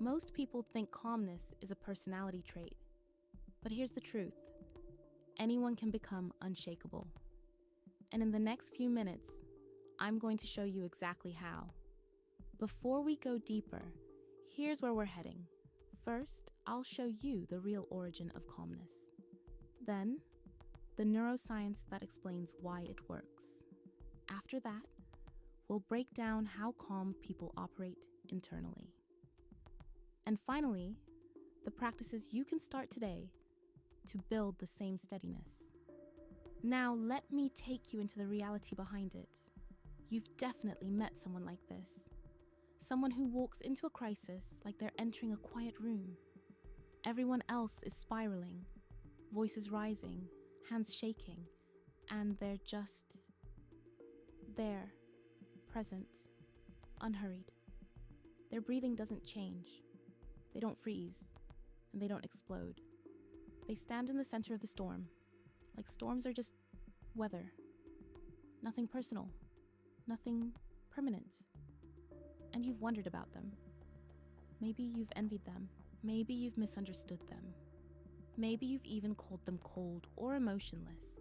Most people think calmness is a personality trait. But here's the truth. Anyone can become unshakable. And in the next few minutes, I'm going to show you exactly how. Before we go deeper, here's where we're heading. First, I'll show you the real origin of calmness. Then, the neuroscience that explains why it works. After that, we'll break down how calm people operate internally. And finally, the practices you can start today to build the same steadiness. Now, let me take you into the reality behind it. You've definitely met someone like this. Someone who walks into a crisis like they're entering a quiet room. Everyone else is spiraling, voices rising, hands shaking, and they're just there, present, unhurried. Their breathing doesn't change. They don't freeze, and they don't explode. They stand in the center of the storm, like storms are just weather. Nothing personal, nothing permanent. And you've wondered about them. Maybe you've envied them. Maybe you've misunderstood them. Maybe you've even called them cold or emotionless.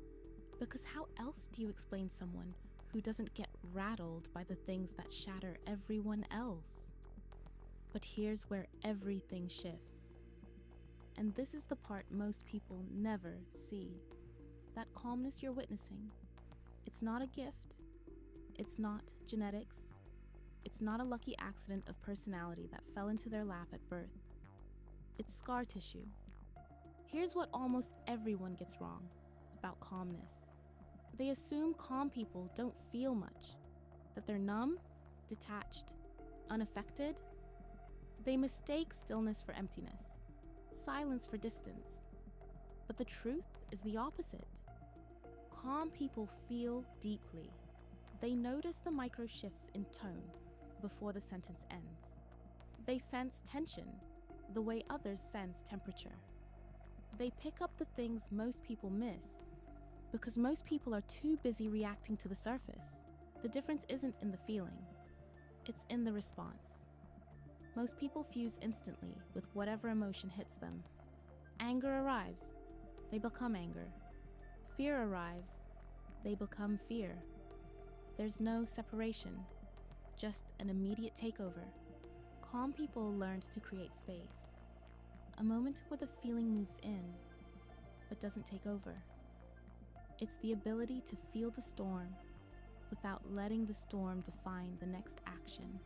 Because how else do you explain someone who doesn't get rattled by the things that shatter everyone else? But here's where everything shifts. And this is the part most people never see. That calmness you're witnessing, it's not a gift. It's not genetics. It's not a lucky accident of personality that fell into their lap at birth. It's scar tissue. Here's what almost everyone gets wrong about calmness. They assume calm people don't feel much, that they're numb, detached, unaffected. They mistake stillness for emptiness, silence for distance. But the truth is the opposite. Calm people feel deeply. They notice the micro shifts in tone before the sentence ends. They sense tension the way others sense temperature. They pick up the things most people miss because most people are too busy reacting to the surface. The difference isn't in the feeling, it's in the response. Most people fuse instantly with whatever emotion hits them. Anger arrives, they become anger. Fear arrives, they become fear. There's no separation, just an immediate takeover. Calm people learned to create space, a moment where the feeling moves in, but doesn't take over. It's the ability to feel the storm without letting the storm define the next action,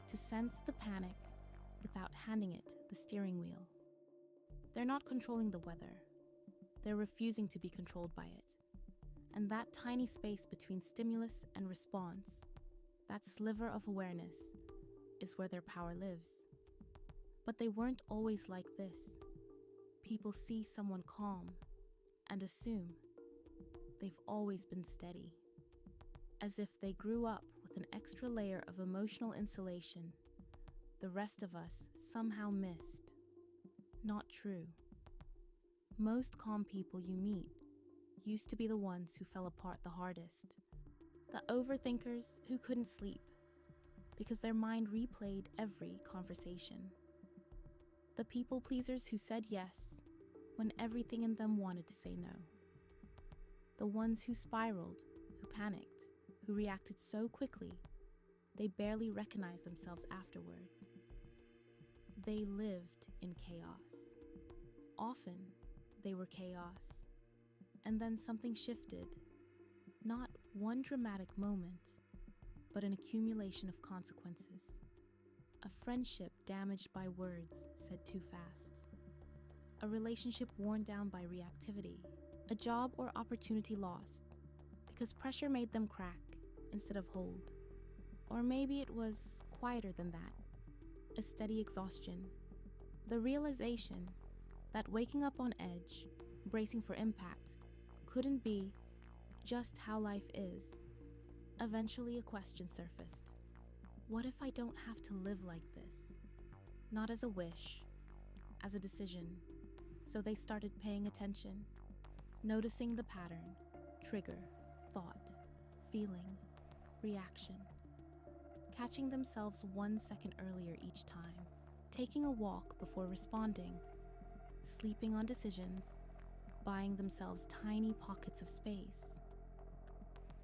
to sense the panic without handing it the steering wheel. They're not controlling the weather, they're refusing to be controlled by it. And that tiny space between stimulus and response, that sliver of awareness, is where their power lives. But they weren't always like this. People see someone calm and assume they've always been steady, as if they grew up with an extra layer of emotional insulation the rest of us somehow missed. Not true. Most calm people you meet used to be the ones who fell apart the hardest, the overthinkers who couldn't sleep because their mind replayed every conversation, the people pleasers who said yes when everything in them wanted to say no, the ones who spiraled, who panicked, who reacted so quickly they barely recognized themselves afterward. They lived in chaos. Often, they were chaos. And then something shifted. Not one dramatic moment, but an accumulation of consequences. A friendship damaged by words said too fast. A relationship worn down by reactivity. A job or opportunity lost because pressure made them crack instead of hold. Or maybe it was quieter than that. A steady exhaustion. The realization that waking up on edge, bracing for impact, couldn't be just how life is. Eventually, a question surfaced. What if I don't have to live like this? Not as a wish, as a decision. So they started paying attention, noticing the pattern, trigger, thought, feeling, reaction, catching themselves 1 second earlier each time. taking a walk before responding, sleeping on decisions, buying themselves tiny pockets of space.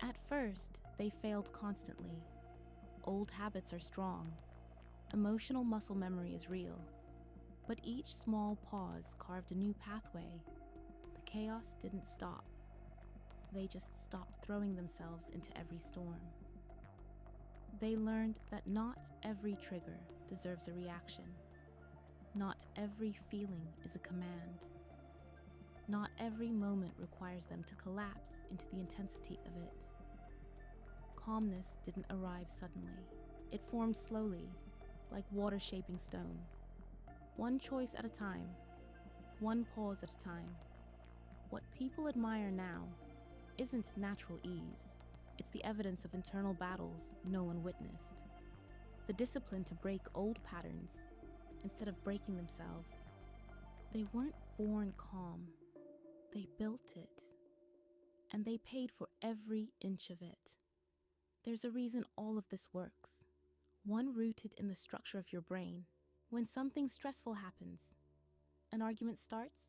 At first, they failed constantly. Old habits are strong. Emotional muscle memory is real. But each small pause carved a new pathway. The chaos didn't stop. They just stopped throwing themselves into every storm. They learned that not every trigger deserves a reaction. Not every feeling is a command. Not every moment requires them to collapse into the intensity of it. Calmness didn't arrive suddenly. It formed slowly, like water shaping stone. One choice at a time, one pause at a time. What people admire now isn't natural ease. It's the evidence of internal battles no one witnessed. The discipline to break old patterns instead of breaking themselves. They weren't born calm. They built it. And they paid for every inch of it. There's a reason all of this works. One rooted in the structure of your brain. When something stressful happens, an argument starts,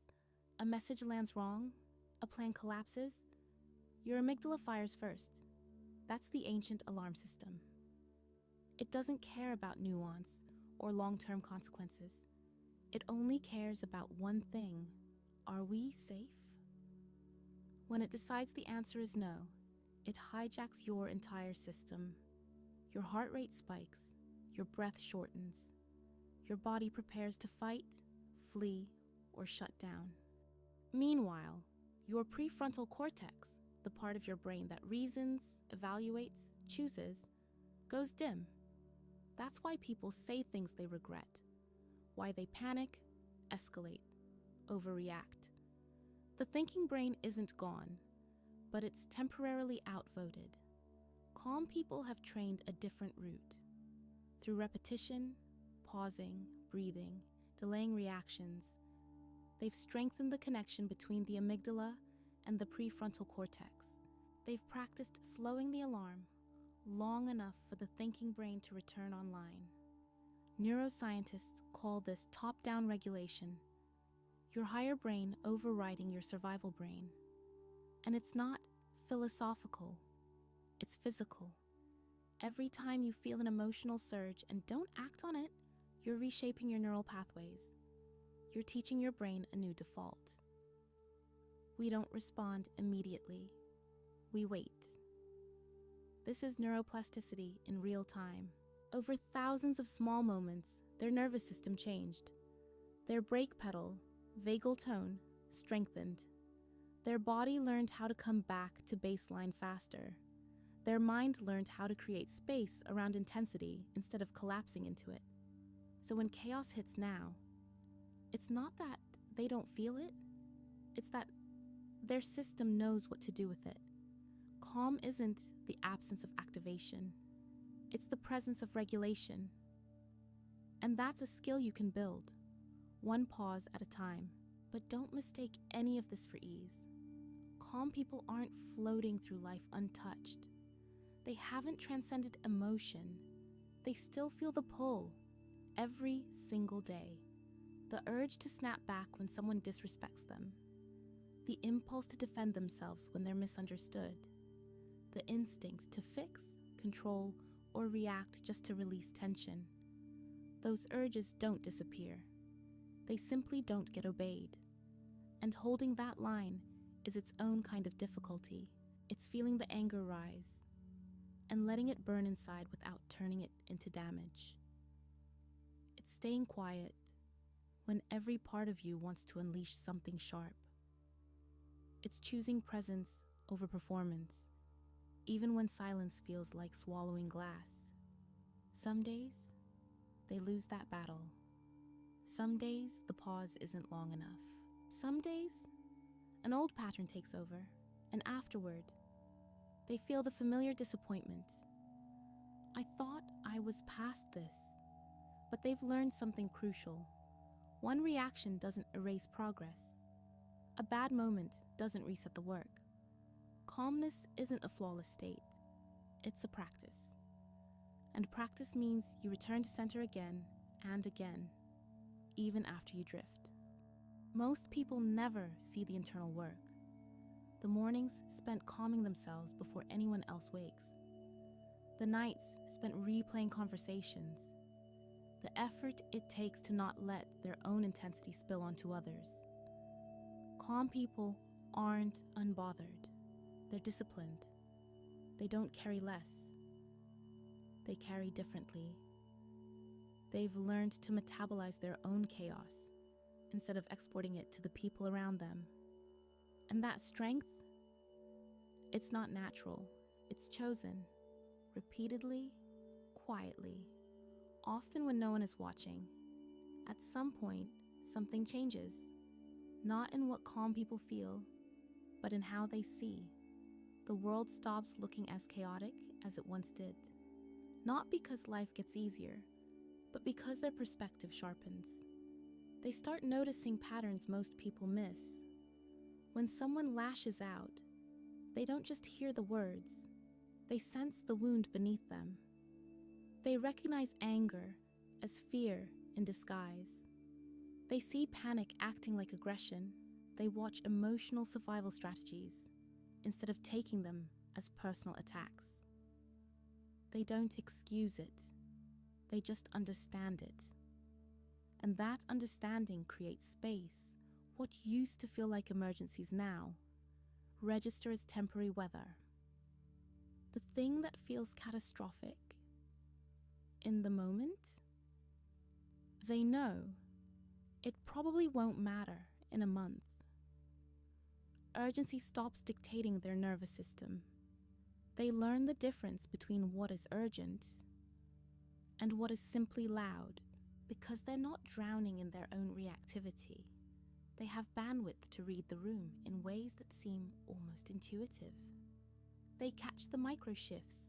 a message lands wrong, a plan collapses, your amygdala fires first. That's the ancient alarm system. It doesn't care about nuance or long-term consequences. It only cares about one thing. Are we safe? When it decides the answer is no, it hijacks your entire system. Your heart rate spikes, your breath shortens. Your body prepares to fight, flee, or shut down. Meanwhile, your prefrontal cortex, the part of your brain that reasons, evaluates, chooses, goes dim. That's why people say things they regret, why they panic, escalate, overreact. The thinking brain isn't gone, but it's temporarily outvoted. Calm people have trained a different route. Through repetition, pausing, breathing, delaying reactions, they've strengthened the connection between the amygdala and the prefrontal cortex. They've practiced slowing the alarm long enough for the thinking brain to return online. Neuroscientists call this top-down regulation, your higher brain overriding your survival brain. And it's not philosophical, it's physical. Every time you feel an emotional surge and don't act on it, you're reshaping your neural pathways. You're teaching your brain a new default. We don't respond immediately. We wait. This is neuroplasticity in real time. Over thousands of small moments, their nervous system changed. Their brake pedal, vagal tone, strengthened. Their body learned how to come back to baseline faster. Their mind learned how to create space around intensity instead of collapsing into it. So when chaos hits now, it's not that they don't feel it, it's that their system knows what to do with it. Calm isn't the absence of activation, it's the presence of regulation. And that's a skill you can build, one pause at a time. But don't mistake any of this for ease. Calm people aren't floating through life untouched. They haven't transcended emotion. They still feel the pull every single day. The urge to snap back when someone disrespects them. The impulse to defend themselves when they're misunderstood. The instinct to fix, control, or react just to release tension. Those urges don't disappear. They simply don't get obeyed. And holding that line is its own kind of difficulty. It's feeling the anger rise and letting it burn inside without turning it into damage. It's staying quiet when every part of you wants to unleash something sharp. It's choosing presence over performance, even when silence feels like swallowing glass. Some days, they lose that battle. Some days, the pause isn't long enough. Some days, an old pattern takes over, and afterward, they feel the familiar disappointment. I thought I was past this, but they've learned something crucial. One reaction doesn't erase progress. A bad moment doesn't reset the work. Calmness isn't a flawless state. It's a practice. And practice means you return to center again and again even after you drift. Most people never see the internal work. The mornings spent calming themselves before anyone else wakes. The nights spent replaying conversations. The effort it takes to not let their own intensity spill onto others. Calm people aren't unbothered. They're disciplined. They don't carry less. They carry differently. They've learned to metabolize their own chaos instead of exporting it to the people around them. And that strength, it's not natural. It's chosen. Repeatedly, quietly, often when no one is watching. At some point, something changes. Not in what calm people feel, but in how they see. The world stops looking as chaotic as it once did. Not because life gets easier, but because their perspective sharpens. They start noticing patterns most people miss. When someone lashes out, they don't just hear the words, they sense the wound beneath them. They recognize anger as fear in disguise. They see panic acting like aggression. They watch emotional survival strategies instead of taking them as personal attacks. They don't excuse it. They just understand it. And that understanding creates space. What used to feel like emergencies now register as temporary weather. The thing that feels catastrophic in the moment, they know it probably won't matter in a month. Urgency stops dictating their nervous system. They learn the difference between what is urgent and what is simply loud because they're not drowning in their own reactivity. They have bandwidth to read the room in ways that seem almost intuitive. They catch the micro shifts,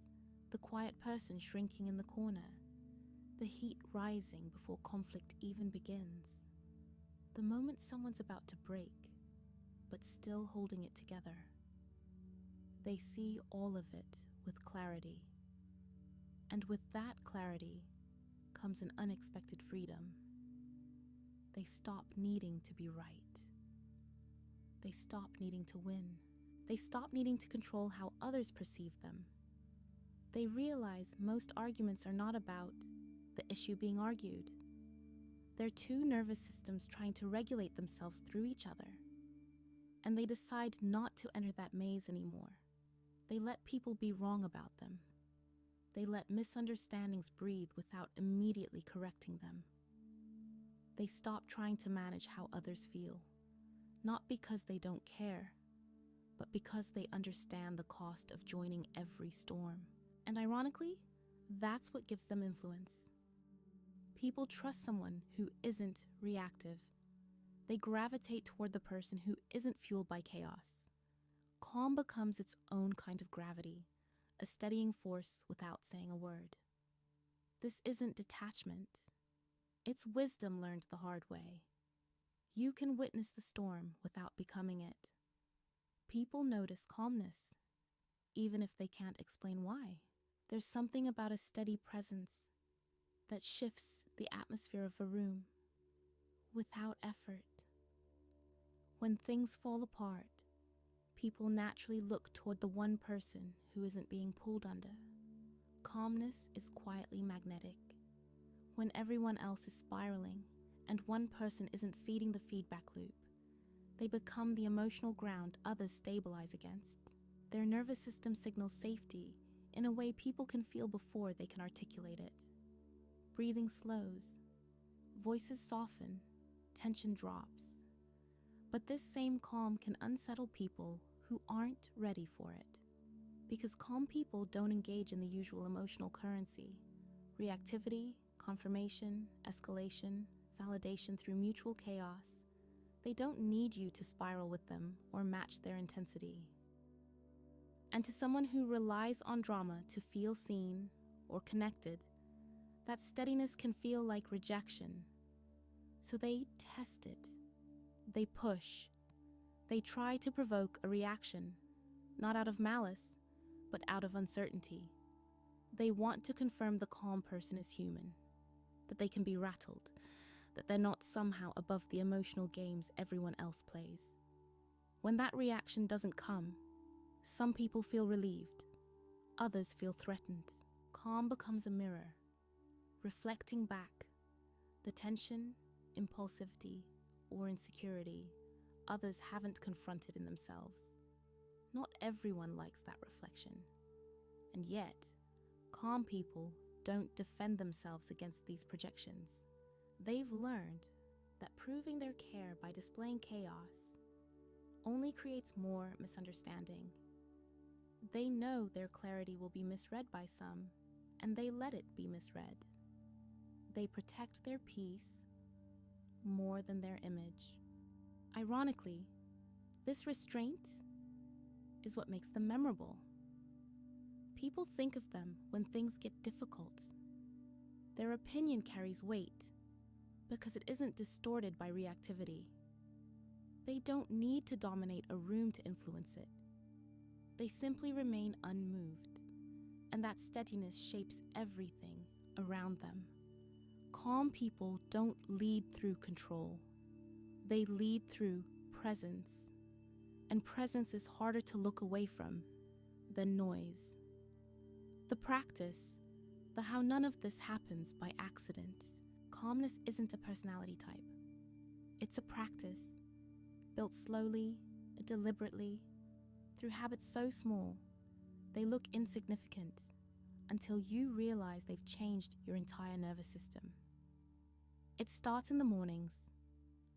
the quiet person shrinking in the corner, the heat rising before conflict even begins, the moment someone's about to break, but still holding it together. They see all of it with clarity. And with that clarity comes an unexpected freedom. They stop needing to be right. They stop needing to win. They stop needing to control how others perceive them. They realize most arguments are not about the issue being argued. They're two nervous systems trying to regulate themselves through each other. And they decide not to enter that maze anymore. They let people be wrong about them. They let misunderstandings breathe without immediately correcting them. They stop trying to manage how others feel, not because they don't care, but because they understand the cost of joining every storm. And ironically, that's what gives them influence. People trust someone who isn't reactive. They gravitate toward the person who isn't fueled by chaos. Calm becomes its own kind of gravity, a steadying force without saying a word. This isn't detachment. It's wisdom learned the hard way. You can witness the storm without becoming it. People notice calmness, even if they can't explain why. There's something about a steady presence that shifts the atmosphere of a room without effort. When things fall apart, people naturally look toward the one person who isn't being pulled under. Calmness is quietly magnetic. When everyone else is spiraling and one person isn't feeding the feedback loop, they become the emotional ground others stabilize against. Their nervous system signals safety in a way people can feel before they can articulate it. Breathing slows, voices soften, tension drops. But this same calm can unsettle people who aren't ready for it. Because calm people don't engage in the usual emotional currency: reactivity, confirmation, escalation, validation through mutual chaos. They don't need you to spiral with them or match their intensity. And to someone who relies on drama to feel seen or connected, that steadiness can feel like rejection. So they test it. They push. They try to provoke a reaction, not out of malice, but out of uncertainty. They want to confirm the calm person is human, that they can be rattled, that they're not somehow above the emotional games everyone else plays. When that reaction doesn't come, some people feel relieved, others feel threatened. Calm becomes a mirror, reflecting back the tension, impulsivity, or insecurity others haven't confronted in themselves. Not everyone likes that reflection. And yet, calm people don't defend themselves against these projections. They've learned that proving their care by displaying chaos only creates more misunderstanding. They know their clarity will be misread by some, and they let it be misread. They protect their peace more than their image. Ironically, this restraint is what makes them memorable. People think of them when things get difficult. Their opinion carries weight because it isn't distorted by reactivity. They don't need to dominate a room to influence it. They simply remain unmoved, and that steadiness shapes everything around them. Calm people don't lead through control. They lead through presence, and presence is harder to look away from than noise. The practice, the how none of this happens by accident. Calmness isn't a personality type. It's a practice, built slowly, deliberately, through habits so small, they look insignificant until you realize they've changed your entire nervous system. It starts in the mornings,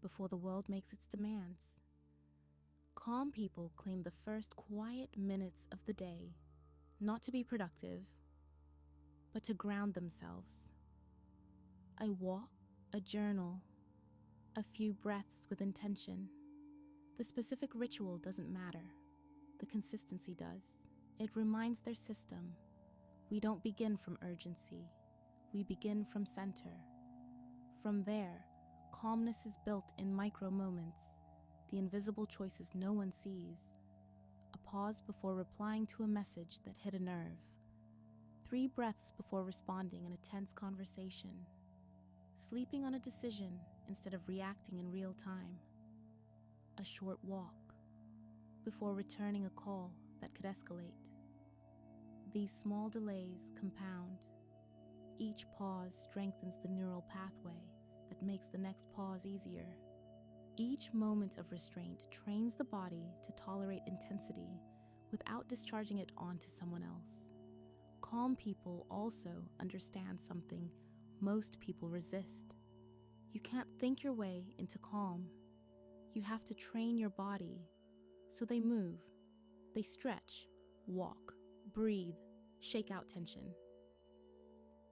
before the world makes its demands. Calm people claim the first quiet minutes of the day, not to be productive, but to ground themselves. A walk, a journal, a few breaths with intention. The specific ritual doesn't matter. The consistency does. It reminds their system, we don't begin from urgency. We begin from center. From there, calmness is built in micro moments, the invisible choices no one sees. A pause before replying to a message that hit a nerve. 3 breaths before responding in a tense conversation. Sleeping on a decision instead of reacting in real time. A short walk before returning a call that could escalate. These small delays compound. Each pause strengthens the neural pathway that makes the next pause easier. Each moment of restraint trains the body to tolerate intensity without discharging it onto someone else. Calm people also understand something most people resist. You can't think your way into calm. You have to train your body. So they move, they stretch, walk, breathe, shake out tension.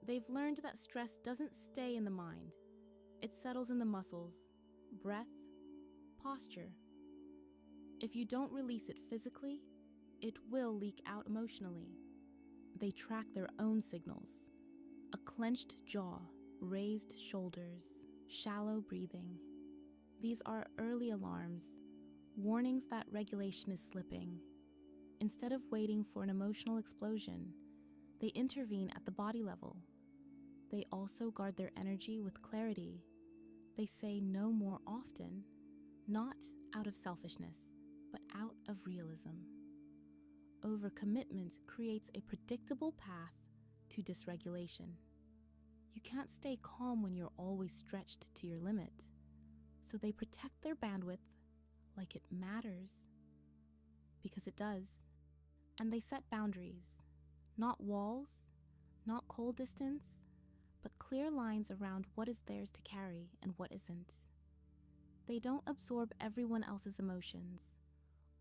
They've learned that stress doesn't stay in the mind. It settles in the muscles, breath, posture. If you don't release it physically, it will leak out emotionally. They track their own signals. A clenched jaw, raised shoulders, shallow breathing. These are early alarms, warnings that regulation is slipping. Instead of waiting for an emotional explosion, they intervene at the body level. They also guard their energy with clarity. They say no more often, not out of selfishness, but out of realism. Overcommitment creates a predictable path to dysregulation. You can't stay calm when you're always stretched to your limit, so they protect their bandwidth like it matters, because it does. And they set boundaries, not walls, not cold distance, but clear lines around what is theirs to carry and what isn't. They don't absorb everyone else's emotions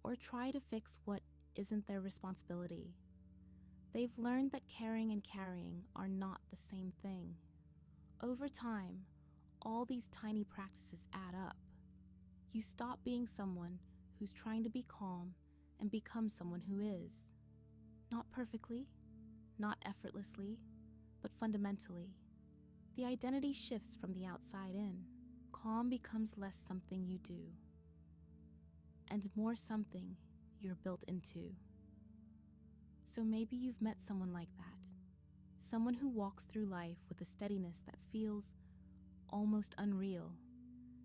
or try to fix what isn't their responsibility. They've learned that caring and carrying are not the same thing. Over time, all these tiny practices add up. You stop being someone who's trying to be calm and become someone who is. Not perfectly, not effortlessly, but fundamentally. The identity shifts from the outside in. Calm becomes less something you do, and more something you're built into. So maybe you've met someone like that. Someone who walks through life with a steadiness that feels almost unreal,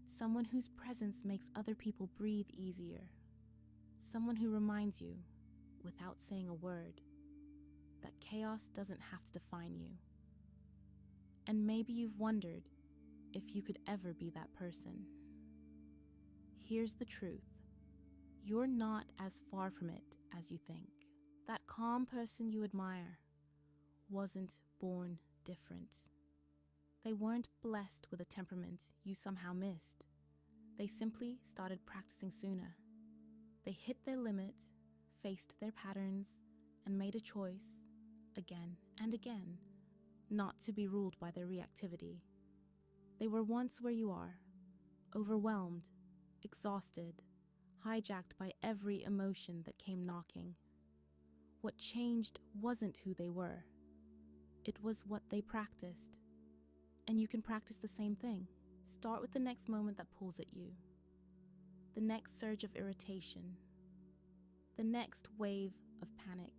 someone whose presence makes other people breathe easier, someone who reminds you, without saying a word, that chaos doesn't have to define you. And maybe you've wondered if you could ever be that person. Here's the truth. You're not as far from it as you think. That calm person you admire wasn't born different. They weren't blessed with a temperament you somehow missed. They simply started practicing sooner. They hit their limit, faced their patterns, and made a choice, again and again, not to be ruled by their reactivity. They were once where you are, overwhelmed, exhausted, hijacked by every emotion that came knocking. What changed wasn't who they were. It was what they practiced. And you can practice the same thing. Start with the next moment that pulls at you, the next surge of irritation, the next wave of panic,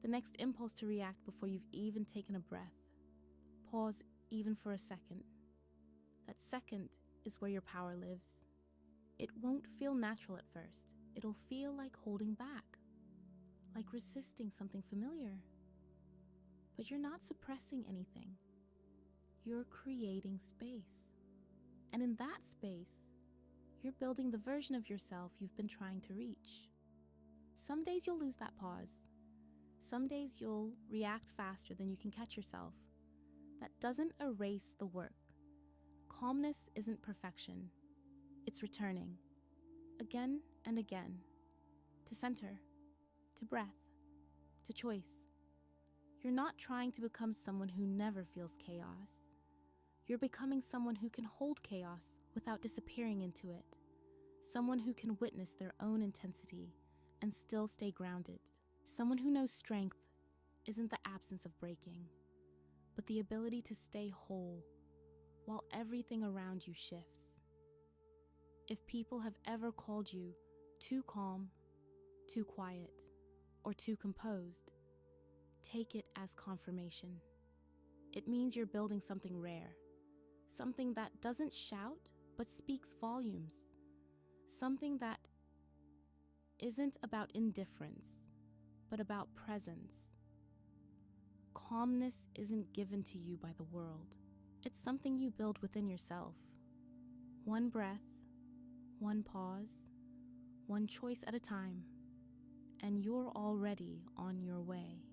the next impulse to react before you've even taken a breath. Pause even for a second. That second is where your power lives. It won't feel natural at first. It'll feel like holding back, like resisting something familiar. But you're not suppressing anything. You're creating space. And in that space, you're building the version of yourself you've been trying to reach. Some days you'll lose that pause. Some days you'll react faster than you can catch yourself. That doesn't erase the work. Calmness isn't perfection. It's returning, again and again, to center, to breath, to choice. You're not trying to become someone who never feels chaos. You're becoming someone who can hold chaos without disappearing into it. Someone who can witness their own intensity and still stay grounded. Someone who knows strength isn't the absence of breaking, but the ability to stay whole while everything around you shifts. If people have ever called you too calm, too quiet, or too composed, take it as confirmation. It means you're building something rare, something that doesn't shout but speaks volumes, something that isn't about indifference, but about presence. Calmness isn't given to you by the world. It's something you build within yourself. One breath, one pause, one choice at a time, and you're already on your way.